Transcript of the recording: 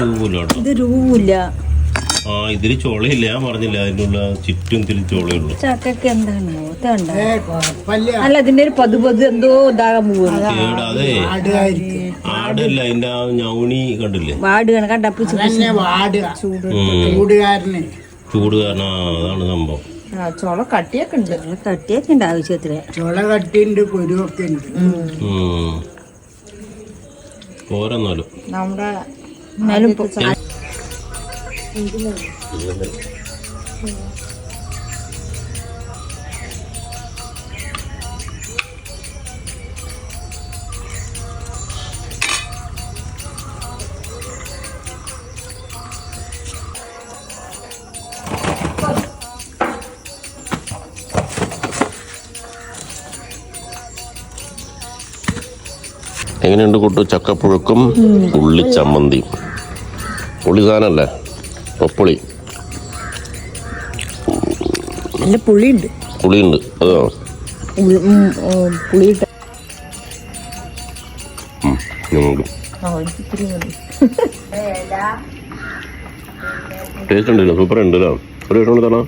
രൂപമില്ല കേട്ടോ. ഇത് രൂപമില്ല. ആ ഇതില് ചോളയില്ല, ഞാൻ പറഞ്ഞില്ല അതിനുള്ള ചുറ്റും ഇതിൽ ചോളയുള്ളൂ. ചക്കക്ക് എന്താണ് അല്ല ഇതിന്റെ ഒരു പതുപത് എന്തോ ഇതാകാൻ പോകുന്നു. അതെ ആടല്ല, അതിന്റെ ആ ഞൗണി കണ്ടില്ലേ, വാട് കണ്ടപ്പോ ചൂട് കാരണം അതാണ് സംഭവം. ചോള കട്ടിയൊക്കെ ഉണ്ട്, കട്ടിയൊക്കെ ഉണ്ട് ആവശ്യത്തിന്. ചോള കട്ടിയുണ്ട്, കുരുവൊക്കെ ഉണ്ട്. പോരെന്നാലും നമ്മുടെ എങ്ങനെയുണ്ട് കൂട്ടു? ചക്കപ്പുഴുക്കും ഉള്ളി ചമ്മന്തി. പുളി സാധനല്ലേ, പൊപ്പുളി. നല്ല പുളിയുണ്ട്. പുളിയുണ്ട്, അതോ? പുളിയിട്ട ടേസ്റ്റ് ഉണ്ടല്ലോ, സൂപ്പർ ഉണ്ടല്ലോ. ഒരു വിഷം തരാം.